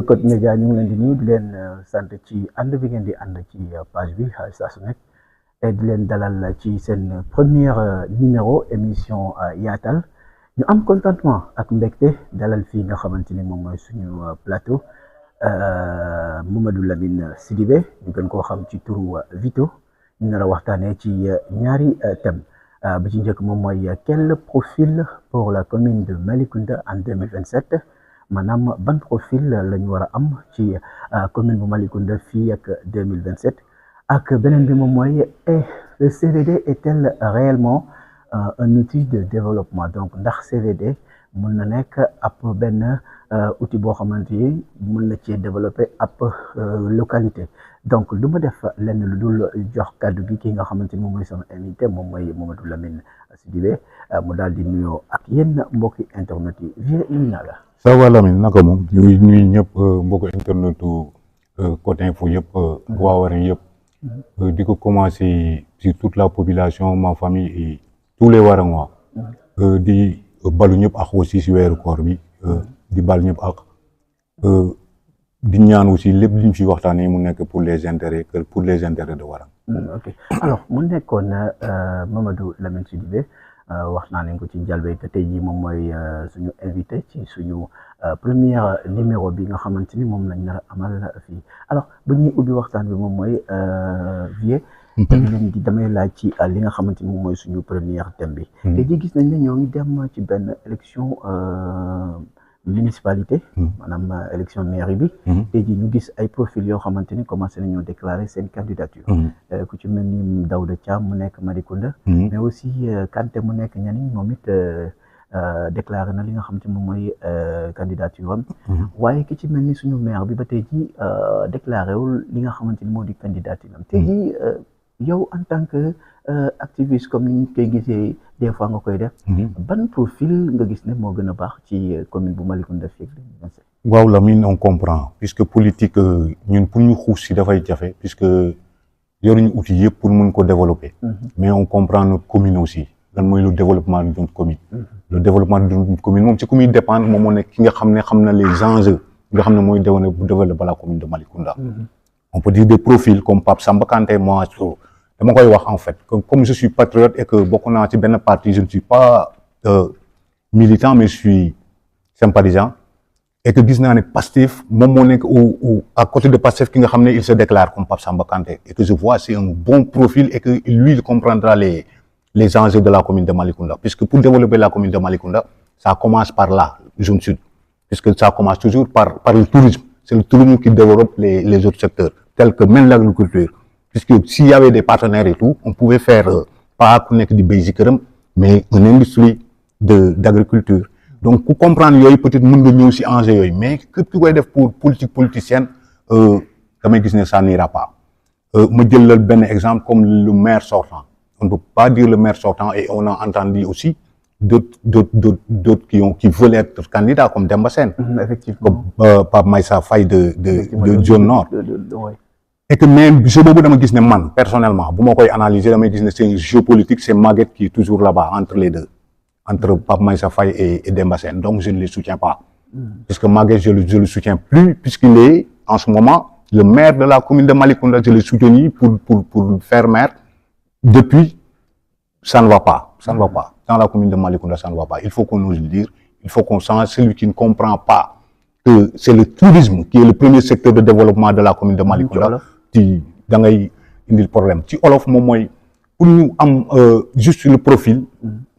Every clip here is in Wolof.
Code Média ñu ngi leen di nuyu di leen sant ci ànd bi ngeen di ànd ci page bi saa su nekk et di leen dalal ci seen première numéro émission yaatal ñu am contentement ak mbégte dalal fii nga xamante ni moom mooy suñu plateau Mamadou Lamine Sidibé ñu gën koo xam ci turu Vito ñu nar a waxtaanee ci ñaari thèmes bi ci njëkk moom mooy quel profil pour la commune de Malicounda en 2027. maanaam ban profil la ñu war a am ci commune bu Malicounda fii ak 2027 ak beneen bi moom mooy le CVD est-elle réellement un outil de développement donc ndax CVD mën na nekk ab benn outil boo xamante ni mën na cee développer ab localité donc lu ma def lenn lu dul jox kàddu gi ki nga xamante ni moom mooy sama invité moom mooy Mamadou Lamine Sidibé mu daal di nuyoo ak yéen mbokki internet yi vie nuyu naa la. ça va Lamine naka moom ñuy nuyu ñëpp mbokk internetu Côté Info yëpp waa Waré yëpp di ko commencer sur toute la population ma famille et tous les Warangois di balu ñëpp ak aussi si weeru koor bi di bal ñëpp ak di ñaan aussi lépp liñ fi waxtaanee mu nekk pour les intérêts de Warang. Ok alors mu nekkoon Mamadou Lamine Sidibé wax naa leen ko ci njëlbéen te tey jii moom mooy suñu invité ci suñu première numéro bi nga xamante ni moom lañ nar a amal fii alors bu ñuy ubbi waxtaan bi moom mooy vie damay laaj ci li nga xamante ni moom mooy suñu première thème bi. tey jii gis nañ ne ñoo ngi dem ci benn élection municipalité. maanaam élection mairie bi. tey jii ñu gis ay profil yoo xamante ni commencé nañoo déclarer seen candidature. ku ci mel ni Daouda Thiam mu nekk Malicounda. mais aussi Kanté mu nekk Nianing moom it déclaré na li nga xamante ni moom mooy candidature am. waaye ki ci mel ni suñu maire bi ba tey jii déclaré wul li nga xamante ni moo di candidature am. tey jii yow en tant que activiste comme ni ñu koy gisee des fois nga koy def. ban profil nga gis ne moo gën a baax ci commune bu Malicounda fii. waaw Lamine on comprend puisque politique ñun pour ñu xuus si dafay jafe puisque yoruñu outil yëpp pour mun ko développer. mais on comprend notre commune aussi lan mooy le développement de notre commune. le développement de notre commune moom ci commune dépendre moom moo nekk ki nga xam ne xam na les enjeux nga xam ne mooy développer la commune de Malicounda. on peut dire des profils comme Pape Samba Kanté moi dama koy wax en fait comme je suis patriote et que bokk naa ci benn parti je ne suis pas militant mais je suis sympathisant et que gis naa ne Pastef moom moo nekk à côté de Pastef ki nga xam ne il se déclare comme Pape Samba Kanté et que je vois c'est un bon profil et que lui il comprendra les enjeux de la commune de Malicounda puisque pour développer la commune de Malicounda ça commence par là zone sud puisque ça commence toujours par le tourisme c'est le tourisme qui développe les autres secteurs tels que même l'agriculture. Puisque s'il y avait des partenaires et tout, on pouvait faire pas connecter du basic, mais une industrie d'agriculture. Donc, pour comprendre, peut-être que nous aussi enjeu, mais que tu vois pour politique politicienne, comme je ça n'ira pas. Je donne un exemple comme le maire sortant. On ne peut pas dire le maire sortant et on a entendu aussi d'autres qui veulent être candidats comme Demba Sène, comme Pape Maïssa Faye de Zone Nord. Et que même je dama gis ne man personnellement bu ma koy analyser damay gis ne c'est géopolitique c'est Maguette qui est toujours là-bas entre les deux entre Pape Maïssa Faye et Demba Sène donc je ne les soutiens pas puisque Maguette je le soutiens plus puisqu'il est en ce moment le maire de la commune de Malicounda je l'ai soutenu pour faire maire depuis ça ne va pas dans la commune de Malicounda ça ne va pas il faut qu'on ose le dire il faut qu'on change celui qui ne comprend pas que c'est le tourisme qui est le premier secteur de développement de la commune de Malicounda ci da ngay indil problème ci olof moom mooy pour ñu am juste le profil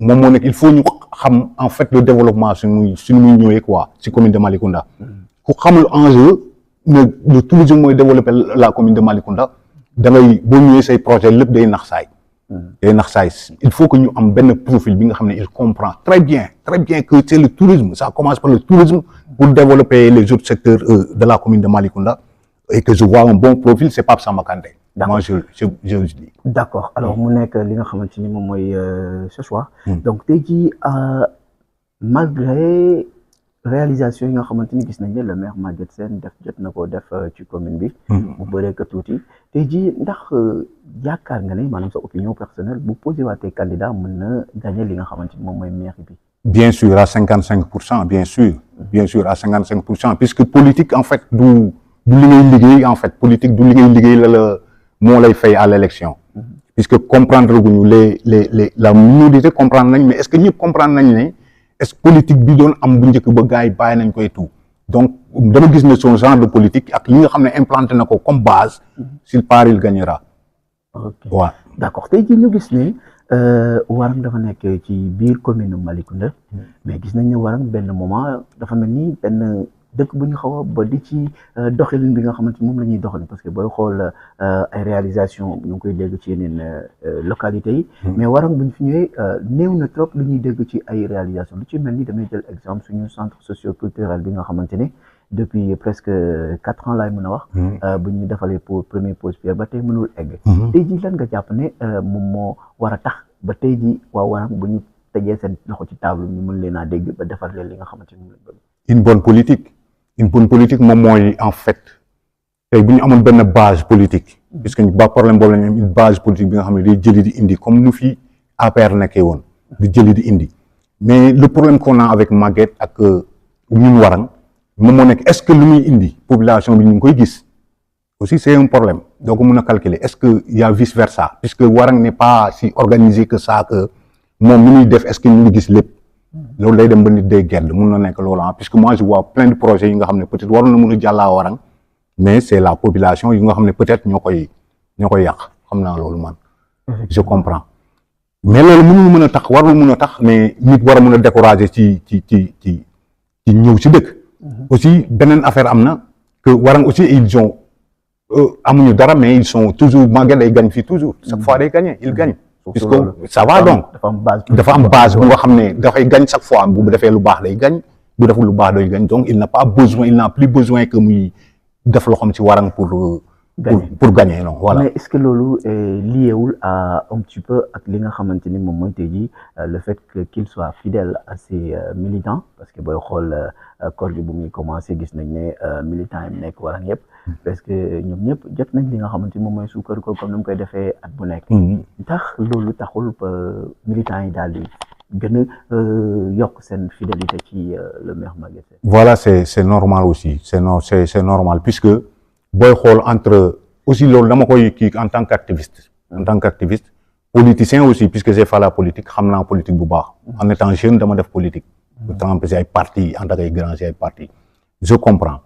moom moo nekk il faut ñu xam en fait le développement suñu muy ñëwee quoi ci commune de Malicounda ku xamul enjeu le tourisme mooy développer la commune de Malicounda da ngay boo ñëwee say projet lépp day nax saay il faut que ñu am benn profil bi nga xam ne il comprend très bien que c'est le tourisme ça commence par le tourisme pour développer les autres secteurs de la commune de Malicounda et que je vois un bon profil c'est Pape Samba Kanté. moi je dis. d'accord alors mu nekk li nga xamante ni moom mooy ce choix. donc tey jii malgré réalisation yi nga xamante ni gis nañ ne le maire Maguette Sène jot na ko def ci commune bi. bu bëree ko tuuti tey jii ndax yaakaar nga ne maanaam sa opinion personnelle bu posé waatee candidat mën na gagner li nga xamante ni moom mooy maire bi. bien sûr à 55% bien sûr bien sûr à 55%, puisque politique en fait du li ngay liggéey en fait politique du li ngay liggéey la moo lay fay à l'élection puisque comprendre guñu la minorité comprendre nañ mais est-ce que ñëpp comprendre nañ ne est-ce que politique bi doon am bu njëkk ba gars yi bàyyi nañ koy tout donc dama gis ne son genre de politique ak li nga xam ne implanté na ko comme base s'il part il gagnera. ok waaw d'accord tey jii ñu gis ne Warang dafa nekk ci biir commune Malicounda mais gis nañ ne Warang benn moment dafa mel ni benn dëkk bu ñu xaw a ba di ci doxalin bi nga xamante moom la ñuy doxalin parce que booy xool ay réalisation ñu ngi koy dégg ci yeneen localités yi mais Warang bu ñu fi ñëwee néew na trop lu ñuy dégg ci ay réalisation lu ci mel ni damay jël exemple suñu centre socio-culturel bi nga xamante ne depuis presque 4 ans laay mën a wax bu ñu defalee première pose pierre ba tey mënul egg tey jii lan nga jàpp ne moom moo war a tax ba tey jii waa Warang bu ñu tegee seen loxo ci table ñu mën leen a dégg ba defar leen li nga xamante ni moom lañ bëgg. une bonne politique moom mooy en fait tey bu ñu amoon benn base politique puisque ba problème boobu la ñu am une base politique bi nga xam ne day jëli di indi comme nu fi APR nekkee woon di jëli di indi mais le problème qu'on a avec Maguette ak ñun Warang moom moo nekk est-ce que lu muy indi population bi ñu ngi koy gis aussi c'est un problème doo ko mën a calculer est-ce que y a vice versa puisque Warang n'est pas si organisé que ça que moom lu muy def est-ce que ñu ngi gis lépp loolu day dem ba nit day gedd mun na nekk loolu puisque moi je vois plein de projets yi nga xam ne peut-être waroon na mën a jàllaa Warang mais c'est la population yi nga xam ne peut-être ñoo koy yàq xam naa loolu man je comprends mais loolu mënul mën a tax warul mën a tax mais nit war a mën a décourager ci ñëw ci dëkk aussi beneen affaire am na que Warang aussi ils ont amuñu dara mais ils sont toujours Maguette day gagne fii toujours chaque fois day gagner il gagne puisque ça va donc dafa am base bu nga xam ne dafay gagne chaque fois bu defee lu baax day gagne bu deful lu baax day gagne donc il n'a plus besoin que muy def loo xam ci Warang pour gagner non voilà. mais est-ce que loolu lié wul à un petit peu ak li nga xamante ni moom mooy tey jii le fait que qu'il soit fidèle à ses militants parce que booy xool koor gi bu muy commencé gis nañ ne militants yi nekk Warang yëpp parce que ñoom ñëpp jot nañ li nga xamante ni moom mooy suukar ko comme ni mu koy defee at bu nekk. tax loolu taxul ba militants yi daal di gën a yokk seen fidélité ci le maire Maguette. voilà c'est normal aussi c'est normal puisque booy xool entre aussi loolu dama koy kii en tant qu'activiste politicien aussi puisque j'ai fait la politique xam naa politique bu baax en étant jeune dama def politique trempé si ay parti en tant que grand si ay parti je comprends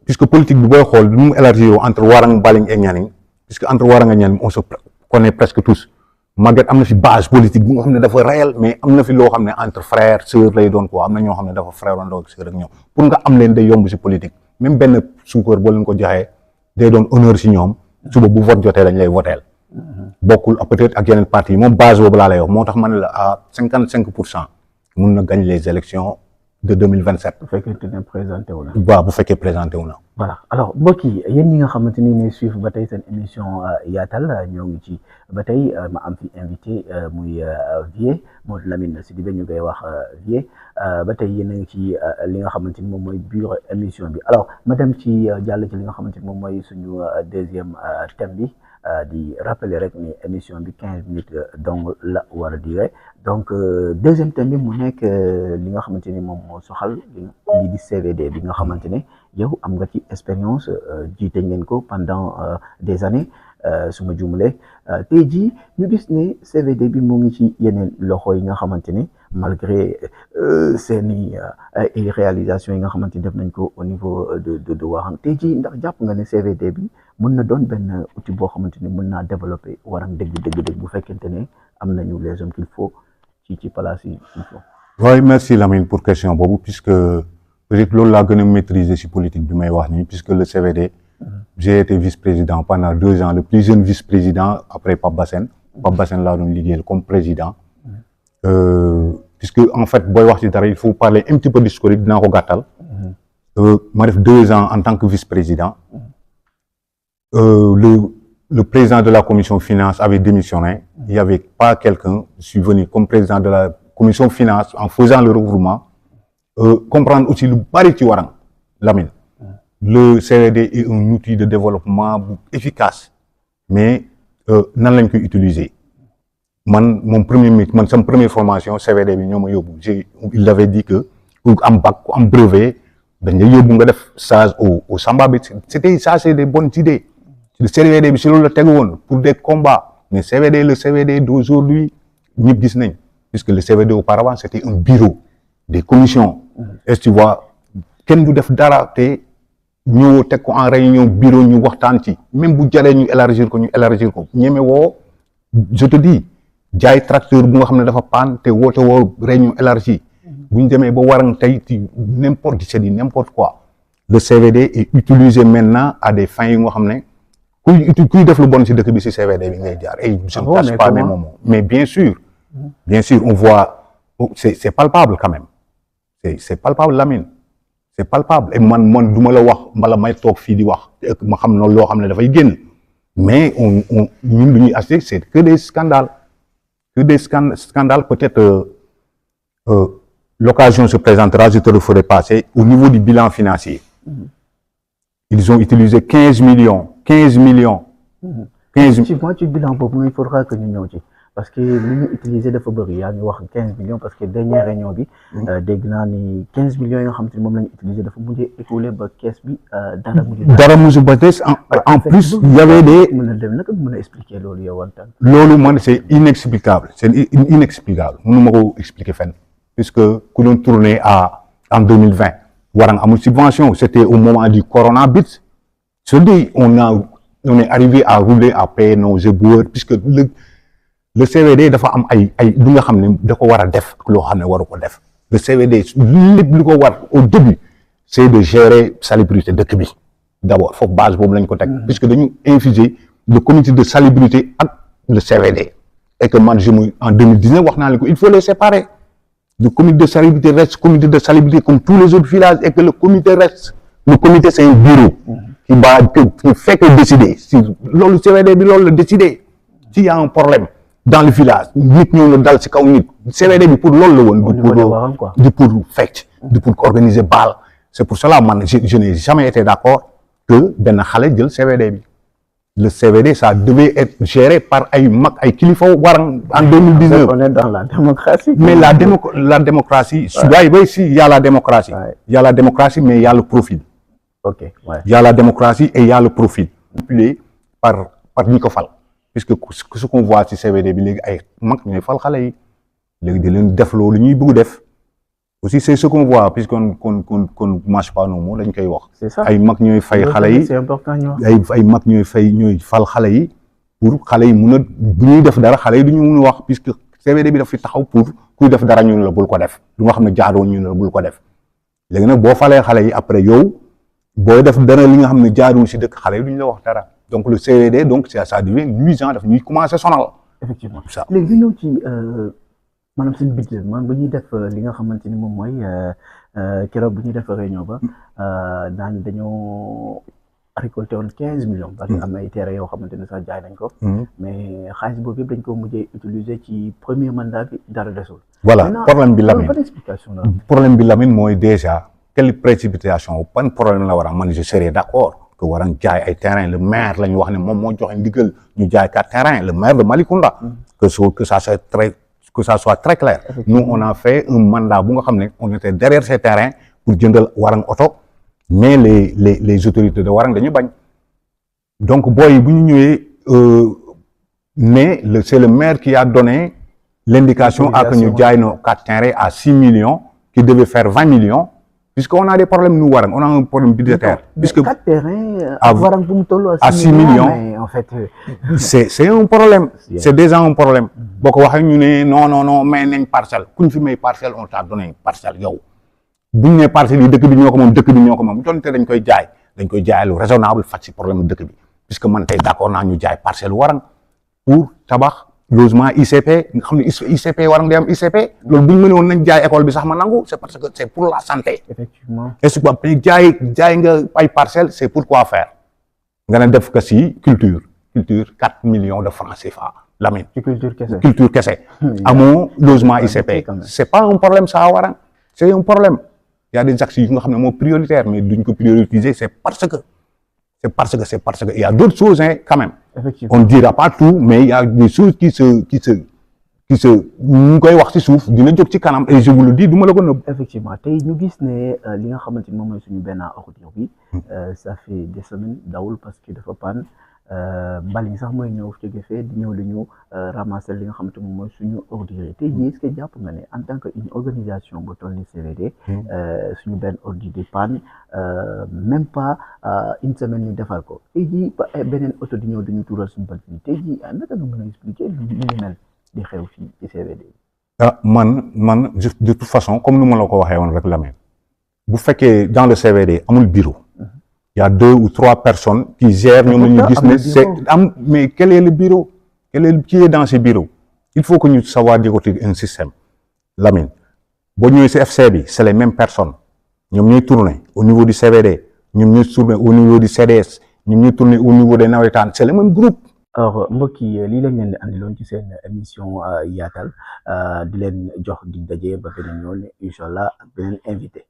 puisque politique bi booy xool nu mu élargir entre Warang Baling et Nianing puisque entre Warang et Nianing on se connaît presque tous Maguette am na fi base politique bu nga xam ne dafa réel mais am na fi loo xam ne entre frère sœur lay doon quoi am na ñoo xam ne dafa frère wandoo ak sœur ak ñoom pour nga am leen day yomb si politique même benn suukar boo leen ko joxee day doon honneur si ñoom suba bu vote jotee dañ lay voteel bokkul peut-être ak yeneen parti moom base boobu laa lay wax moo tax ma ne la à 55% mun na gagner les élections de 2027. bu fekkee ne présenté wu na. waaw bu fekkee présenté wu na. voilà alors mbokk yi yéen ñi nga xamante ni ne suivre ba tey seen émission yaatal ñoo ngi ci ba tey ma am fi invité muy Vieux Modou Lamine Sidibé ñu koy wax Vieux ba tey yéen a ngi ci li nga xamante ni moom mooy biir émission bi alors ma dem ci jàll ci li nga xamante ni moom mooy suñu deuxième thème bi di rappeler rek ni émission bi 15 minutes donc la war a durer donc deuxième thème bi mu nekk li nga xamante ni moom moo soxal lii di CVD bi nga xamante ne yow am nga ci expérience jiite ngeen ko pendant des années su ma juumalee tey jii ñu gis ne CVD bi mu ngi ci yeneen loxo yi nga xamante ne malgré seeni ay réalisations yi nga xamante ni def nañ ko au niveau de Warang tey jii ndax jàpp nga ne CVD bi mën na doon benn outil boo xamante ni mën naa développer Warang dëgg bu fekkente ne am nañu les hommes qu'il faut ci place yi il faut. oui merci Lamine pour question boobu puisque peut-être loolu laa gën a maîtriser ci politique bi may wax nii puisque le CVD j'ai été vice-président pendant 2 ans le plus jeune vice-président après Pape Bassène laa doon liggéeyal comme président puisque en fait booy wax ci dara il faut parler un petit peu d'historique dinaa ko gàttal ma def 2 ans en tant que vice-président le président de la commission finance avait démissionné il y avait pas quelqu'un je suis venu comme président de la commission finance en faisant le regroupement comprendre aussi lu bari ci Warang Lamine le CVD est un outil de développement bu efficace mais nan lañ koy utiliser man sama première formation CVD bi ñoo ma yóbbu il avait dit que ku am bac ku am brevet dañ lay yóbbu nga def stage au Samba bi c'est des bonnes idées le CVD bi si loolu la tegu woon pour des combats mais le CVD d'aujourd'hui ñëpp gis nañ puisque le CVD auparavant c'était un bureau des commissions est-ce que tu vois kenn du def dara te ñëwoo teg ko en réunion bureau ñu waxtaan ci même bu jaree ñu élargir ko ñeme woo je te dis jaay tracteur bu nga xam ne dafa paan te woote woo réunion élargie bu ñu demee ba warang tey ci n'importe quoi le CVD est utilisé maintenant à des fins yu nga xam ne kuy def lu bon ci dëkk bi ci CVD bi ngay jaar et je ne cache pas mes moments mais bien sûr on voit c'est palpable quand même c'est palpable Lamine c'est palpable et man du ma la wax mbala may toog fii di wax ma xam noonu loo xam ne dafay génn mais ñun lu ñuy assister c'est que des scandales peut-être l'occasion se présentera, je te le ferai passer au niveau du bilan financier. Ils ont utilisé 15 millions. Effectivement, ci bilan boobu il faudra que ñu ñëw ci parce que li ñu utilisé dafa bëri yaa ngi wax 15 millions parce que dernière réunion bi dégg naa ni 15 millions yoo xam te ne moom la ñu utilisé dafa mujjee écoulé ba caisse bi dara mujj ba des en plus il y avait des mën a dem naka mën a expliquer loolu yow wantaan loolu man c'est inexplicable mënu ma ko expliquer fenn puisque ku doon tourner en 2020 warang amul subvention c'était au moment du corona bit je dis on est arrivé à rouler à payer nos éboueurs puisque le CVD dafa am ay li nga xam ne da ko war a def ak loo xam ne waru ko def le CVD lépp li ko war au début c'est de gérer salubrité dëkk bi d'abord foofu base boobu lañ ko teg puisque dañu infuser le comité de salubrité ak le CVD et que man en 2019 wax naa leen ko il faut les séparer le comité de salubrité reste comité de salubrité comme tous les autres villages et que le comité c'est un bureau qui fait que décider si loolu CVD bi loolu la décider s'il y a un problème dans le village nit ñëw na dal ci kaw nit CVD bi pour loolu la woon du pour fecc du pour organiser bal c'est pour cela man je n'ai jamais été d'accord que benn xale jël CVD bi le CVD ça devait être géré par ay mag ay kilifa warang en 2019 on est dans la démocratie mais la démocratie il y a la démocratie il y a la démocratie mais il y a le profil il y a la démocratie et il y a le profil manipulé par ñi ko fal puisque ce qu'on voit ci CVD bi léegi ay mag ñooy fal xale yi léegi di leen def loolu ñuy bëgg def aussi c'est ce qu'on voit puisqu'on marche pas nos mots dañ koy wax ay mag ñooy fay xale yi c'est important ay mag ñooy fal xale yi pour xale yi mun a bu ñuy def dara xale yi du ñu mun a wax puisque CVD bi daf fi taxaw pour kuy def dara ñu ne la bul ko def lu nga xam ne jaadoon ñu ne la bul ko def léegi nag boo falee xale yi après yow booy def dara li nga xam ne jaaduwul ci dëkk xale yi du ñu la wax dara donc le CVD donc ça devient nuisant daf ñuy commencer sonal effectivement léegi ñu ñëw ci maanaam seen budget man bu ñuy def li nga xamante ni moom mooy keroog bu ñuy def réunion ba dañoo récolté woon 15 millions parce que am na ay terrain yoo xamante ne sax jaay nañ ko mais xaalis boobu yëpp dañ ko mujjee utiliser ci premier mandat bi dara desul voilà problème bi Lamine explication la problème bi Lamine mooy déjà quelle précipitation ban problème la war a man je serais d'accord que war a jaay ay terrain le maire la ñu wax ne moom moo joxe ndigal ñu jaay 4 terrains le maire de Malicounda que ça soit très clair nous on a fait un mandat bu nga xam ne on était derrière ces terrains pour jëndal warang oto mais les autorités de warang dañu bañ donc booy bu ñu ñëwee mais c'est le maire qui a donné l'indication à que ñu jaay no 4 terrains à 6 millions qui devait faire 20 millions puisqu'on a des problèmes nous warang on a un problème budgétaire puisque 4 terrains warang bu mu toll à 6 millions mais en fait c'est un problème c'est déjà un problème boo ko waxee ñu ne non may nañ parcelle kuñ fi may parcelle on t'a donné parcelle yow buñ ne parcelle yi dëkk bi ñoo ko moom donte dañ koy jaay lu raisonnable faj ci problème dëkk bi puisque man tey d'accord naa ñu jaay parcelle warang pour tabax logement ICP nga xam ne ICP warang day am ICP loolu bu ñu mënoon nañ jaay école bi sax ma nangu c'est parce que c'est pour la santé effectivement est-ce que jaay nga ay parcelle c'est pour quoi faire nga ne def ko ci culture 4 millions de francs CFA Lamine culture kese amoo logement ICP c'est pas un problème ça warang c'est un problème il y a des axes yu nga xam ne moo prioritaire mais duñ ko prioriser c'est parce que il y a d'autres choses quand même on ne dira pas tout mais il y a des choses qui se qui se ñu koy wax ci suuf dina jóg ci kanam et je vous le dis du ma la ko nëbb. effectivement tey ñu gis ne li nga xamante ni moom mooy suñu benn ordure bi ça fait des semaines dawul parce que dafa panne mbali mi sax mooy ñëw jóge fee di ñëw li ñu ramasser li nga xamante moom mooy suñu ordure yi tey jii est-ce que jàpp nga ne en tant que une organisation bu toll ni CVD suñu benn ordure di panne même pas une semaine ñu defal ko tey jii beneen oto di ñëw dañu tuural suñu bant bi tey jii naka nga mën a expliquer lu ñu mel di xew fii ci CVD. ah man de toute façon comme ni ma la ko waxee woon rek la même bu fekkee dans le CVD amul bureau. Il y a 2 ou 3 personnes qui gèrent ñoom la ñu gis ne c'est am mais quel est le bureau qui est dans ce bureau il faut que ñu savoir décortiquer un système Lamine boo ñëwee ci FC bi c'est les mêmes personnes ñoom ñooy tourner au niveau du CVD ñoom ñooy tourner au niveau du CDS ñoom ñooy tourner au niveau des nawetaan c'est le même groupe. alors mbokk yi lii lañ leen di andiloon ci seen émission yaatal di leen jox di daje ba beneen yoon incha allah ak beneen invité.